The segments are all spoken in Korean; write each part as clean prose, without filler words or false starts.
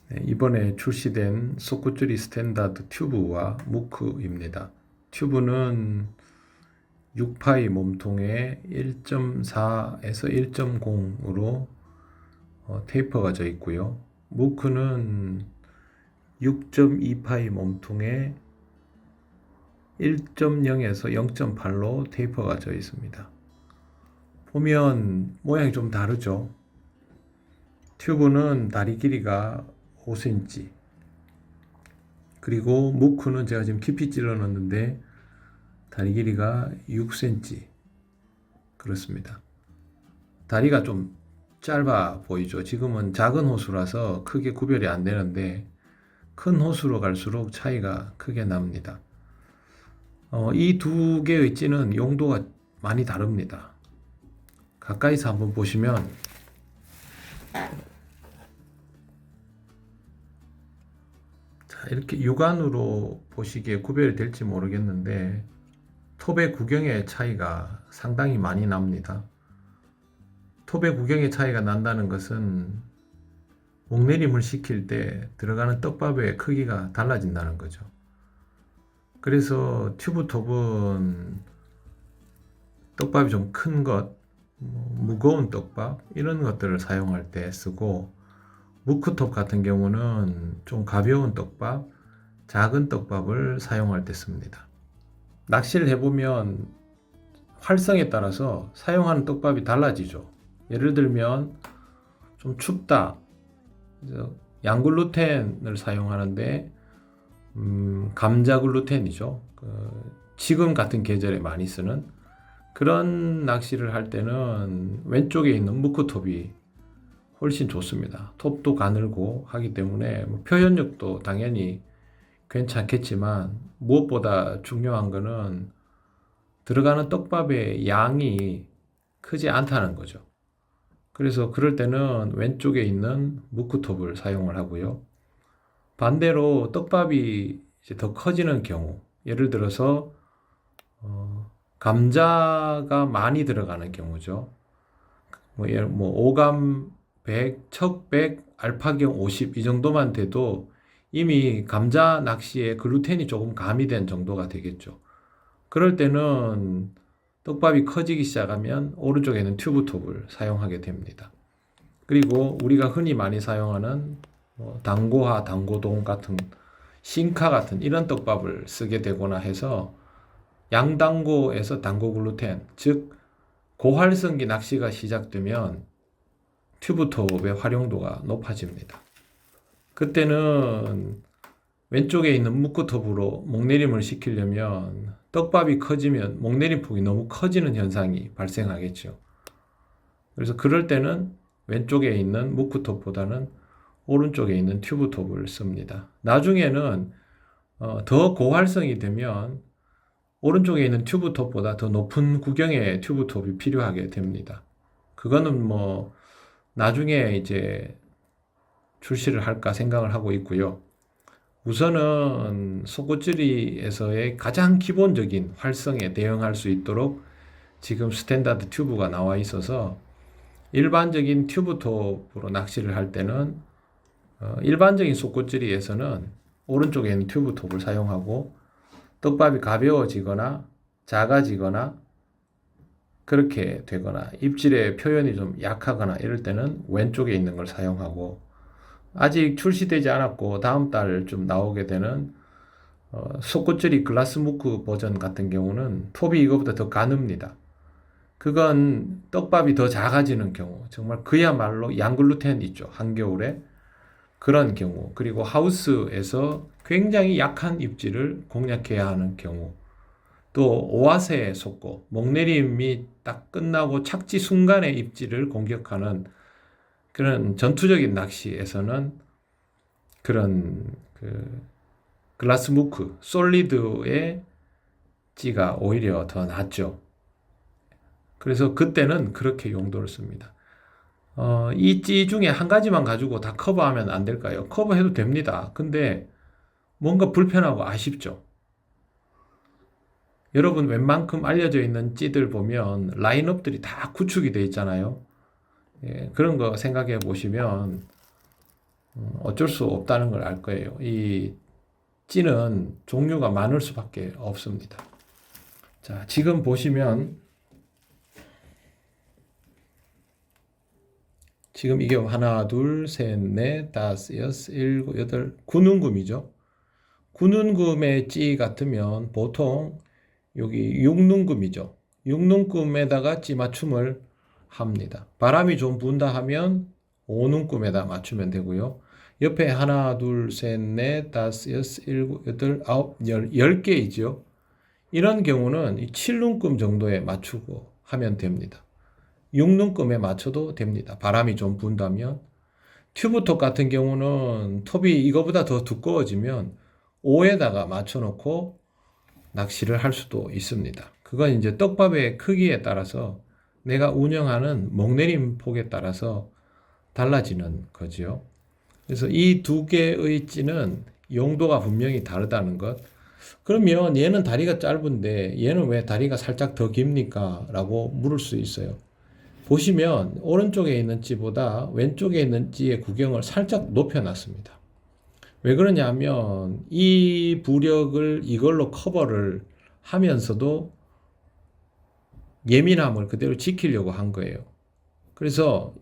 네, 이번에 출시된 속구줄이 스탠다드 튜브와 무크입니다. 튜브는 6파이 몸통에 1.4에서 1.0으로 테이퍼가 져 있고요. 무크는 6.2파이 몸통에 1.0에서 0.8로 테이퍼가 져 있습니다. 보면 모양이 좀 다르죠. 튜브는 다리 길이가 5cm, 그리고 무크는 제가 지금 깊이 찔러 넣었는데 다리 길이가 6cm 그렇습니다. 다리가 좀 짧아 보이죠. 지금은 작은 호수라서 크게 구별이 안 되는데 큰 호수로 갈수록 차이가 크게 납니다. 이 두 개의 찌는 용도가 많이 다릅니다. 가까이서 한번 보시면 이렇게 육안으로 보시기에 구별이 될지 모르겠는데 톱의 구경의 차이가 상당히 많이 납니다. 톱의 구경의 차이가 난다는 것은 목내림을 시킬 때 들어가는 떡밥의 크기가 달라진다는 거죠. 그래서 튜브 톱은 떡밥이 좀 큰 것, 무거운 떡밥 이런 것들을 사용할 때 쓰고, 무크톱 같은 경우는 좀 가벼운 떡밥, 작은 떡밥을 사용할 때 씁니다. 낚시를 해보면 활성에 따라서 사용하는 떡밥이 달라지죠. 예를 들면 좀 춥다, 양글루텐을 사용하는데 감자 글루텐이죠. 지금 같은 계절에 많이 쓰는 그런 낚시를 할 때는 왼쪽에 있는 무크톱이 훨씬 좋습니다. 톱도 가늘고 하기 때문에 표현력도 당연히 괜찮겠지만 무엇보다 중요한 거는 들어가는 떡밥의 양이 크지 않다는 거죠. 그래서 그럴 때는 왼쪽에 있는 무크톱을 사용을 하고요. 반대로 떡밥이 이제 더 커지는 경우, 예를 들어서 감자가 많이 들어가는 경우죠. 오감 100, 척 100, 알파경 50 이 정도만 돼도 이미 감자 낚시에 글루텐이 조금 가미된 정도가 되겠죠. 그럴 때는 떡밥이 커지기 시작하면 오른쪽에는 튜브톱을 사용하게 됩니다. 그리고 우리가 흔히 많이 사용하는 당고하, 당고동 같은 싱카 같은 이런 떡밥을 쓰게 되거나 해서 양당고에서 당고 글루텐, 즉 고활성기 낚시가 시작되면 튜브톱의 활용도가 높아집니다. 그때는 왼쪽에 있는 무크톱으로 목내림을 시키려면 떡밥이 커지면 목내림 폭이 너무 커지는 현상이 발생하겠죠. 그래서 그럴 때는 왼쪽에 있는 무크톱보다는 오른쪽에 있는 튜브톱을 씁니다. 나중에는 더 고활성이 되면 오른쪽에 있는 튜브톱보다 더 높은 구경의 튜브톱이 필요하게 됩니다. 그거는 나중에 이제 출시를 할까 생각을 하고 있고요. 우선은 속구찌리에서의 가장 기본적인 활성에 대응할 수 있도록 지금 스탠다드 튜브가 나와 있어서 일반적인 튜브톱으로 낚시를 할 때는 일반적인 속구찌리에서는 오른쪽에 있는 튜브톱을 사용하고, 떡밥이 가벼워지거나 작아지거나 그렇게 되거나 입질의 표현이 좀 약하거나 이럴 때는 왼쪽에 있는 걸 사용하고, 아직 출시되지 않았고 다음 달 좀 나오게 되는 속구찌리 글라스 무크 버전 같은 경우는 톱이 이거보다 더 가늡니다. 그건 떡밥이 더 작아지는 경우, 정말 그야말로 양글루텐 있죠, 한겨울에. 그런 경우, 그리고 하우스에서 굉장히 약한 입질을 공략해야 하는 경우, 또 오아세에 속고 목내림이 딱 끝나고 착지 순간의 입질을 공격하는 그런 전투적인 낚시에서는 그런 글라스 무크, 솔리드의 찌가 오히려 더 낫죠. 그래서 그때는 그렇게 용도를 씁니다. 이 찌 중에 한 가지만 가지고 다 커버하면 안 될까요? 커버해도 됩니다. 근데 뭔가 불편하고 아쉽죠. 여러분 웬만큼 알려져 있는 찌들 보면 라인업들이 다 구축이 되어 있잖아요. 예, 그런 거 생각해 보시면 어쩔 수 없다는 걸 알 거예요. 이 찌는 종류가 많을 수밖에 없습니다. 자, 지금 보시면 지금 이게 하나, 둘, 셋, 넷, 다섯, 여섯, 일곱, 여덟, 9눈금이죠. 9눈금의 찌 같으면 보통 여기 6눈금이죠. 6눈금에다가 찌 맞춤을 합니다. 바람이 좀 분다 하면 5눈금에다 맞추면 되고요. 옆에 하나, 둘, 셋, 넷, 다섯, 여섯, 일곱, 여덟, 아홉, 열, 10개이죠. 이런 경우는 7눈금 정도에 맞추고 하면 됩니다. 6눈금에 맞춰도 됩니다. 바람이 좀 분다면. 튜브톱 같은 경우는 톱이 이거보다 더 두꺼워지면 5에다가 맞춰놓고 낚시를 할 수도 있습니다. 그건 이제 떡밥의 크기에 따라서 내가 운영하는 먹내림 폭에 따라서 달라지는 거지요. 그래서 이 두 개의 찌는 용도가 분명히 다르다는 것. 그러면 얘는 다리가 짧은데 얘는 왜 다리가 살짝 더 깁니까? 라고 물을 수 있어요. 보시면 오른쪽에 있는 찌보다 왼쪽에 있는 찌의 구경을 살짝 높여놨습니다. 왜 그러냐 하면 이 부력을 이걸로 커버를 하면서도 예민함을 그대로 지키려고 한 거예요. 그래서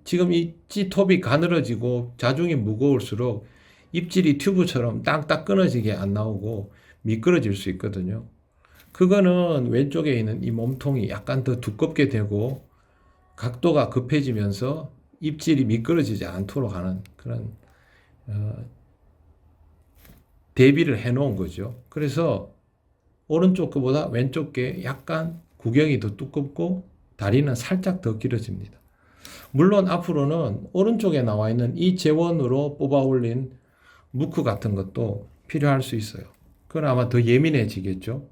지금 이 찌톱이 가늘어지고 자중이 무거울수록 입질이 튜브처럼 딱딱 끊어지게 안 나오고 미끄러질 수 있거든요. 그거는 왼쪽에 있는 이 몸통이 약간 더 두껍게 되고 각도가 급해지면서 입질이 미끄러지지 않도록 하는 그런 대비를 해 놓은 거죠. 그래서 오른쪽 거보다 왼쪽 게 약간 구경이 더 두껍고 다리는 살짝 더 길어집니다. 물론 앞으로는 오른쪽에 나와 있는 이 재원으로 뽑아 올린 무크 같은 것도 필요할 수 있어요. 그건 아마 더 예민해지겠죠.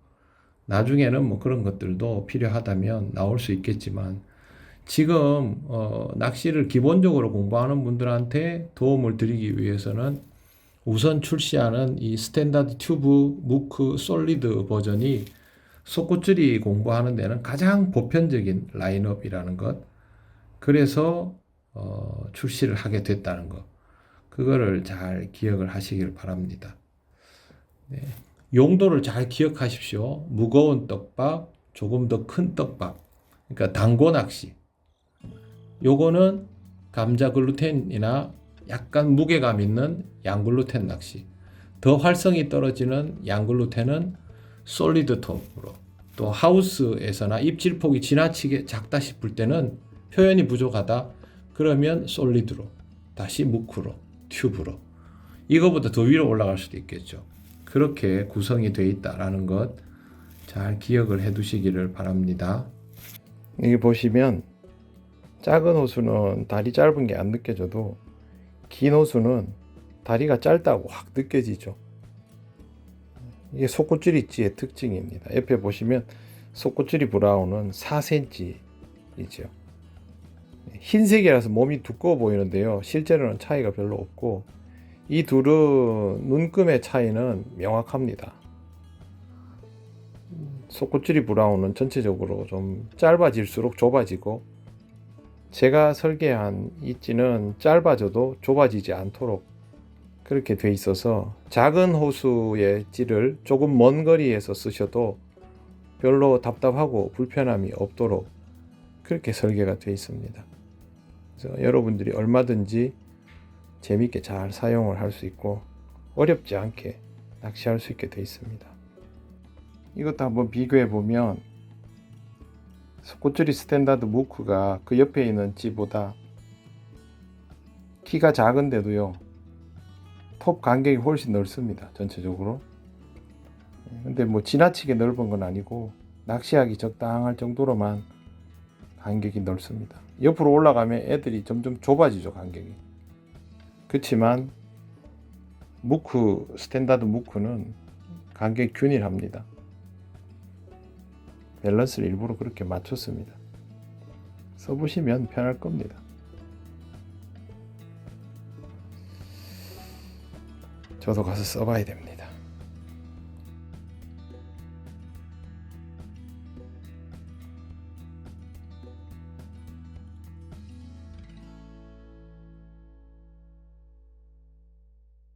나중에는 뭐 그런 것들도 필요하다면 나올 수 있겠지만 지금 낚시를 기본적으로 공부하는 분들한테 도움을 드리기 위해서는 우선 출시하는 이 스탠다드 튜브 무크 솔리드 버전이 속구줄이 공부하는 데는 가장 보편적인 라인업이라는 것. 그래서 출시를 하게 됐다는 것. 그거를 잘 기억을 하시길 바랍니다. 네. 용도를 잘 기억하십시오. 무거운 떡밥, 조금 더 큰 떡밥. 그러니까 단고 낚시. 요거는 감자 글루텐이나 약간 무게감 있는 양글루텐 낚시. 더 활성이 떨어지는 양글루텐은 솔리드 톱으로. 또 하우스에서나 입질폭이 지나치게 작다 싶을 때는 표현이 부족하다. 그러면 솔리드로. 다시 무크로. 튜브로. 이거보다 더 위로 올라갈 수도 있겠죠. 그렇게 구성이 되어 있다라는 것 잘 기억을 해 두시기를 바랍니다. 여기 보시면 작은 호수는 다리 짧은 게 안 느껴져도 긴 호수는 다리가 짧다고 확 느껴지죠. 이게 속구찌리찌의 특징입니다. 옆에 보시면 속구찌리 브라운은 4cm이죠. 흰색이라서 몸이 두꺼워 보이는데요. 실제로는 차이가 별로 없고 이 둘은 눈금의 차이는 명확합니다. 속구찌리 브라운은 전체적으로 좀 짧아질수록 좁아지고 제가 설계한 이 찌는 짧아져도 좁아지지 않도록 그렇게 돼 있어서 작은 호수의 찌를 조금 먼 거리에서 쓰셔도 별로 답답하고 불편함이 없도록 그렇게 설계가 되어 있습니다. 그래서 여러분들이 얼마든지 재밌게 잘 사용을 할 수 있고 어렵지 않게 낚시할 수 있게 되어 있습니다. 이것도 한번 비교해 보면 속구찌리 스탠다드 무크가 그 옆에 있는 찌보다 키가 작은데도요 톱 간격이 훨씬 넓습니다. 전체적으로. 근데 뭐 지나치게 넓은 건 아니고 낚시하기 적당할 정도로만 간격이 넓습니다. 옆으로 올라가면 애들이 점점 좁아지죠. 간격이. 그렇지만 무크 스탠다드 무크는 간격이 균일합니다. 밸런스를 일부러 그렇게 맞췄습니다. 써보시면 편할 겁니다. 저도 가서 써봐야 됩니다.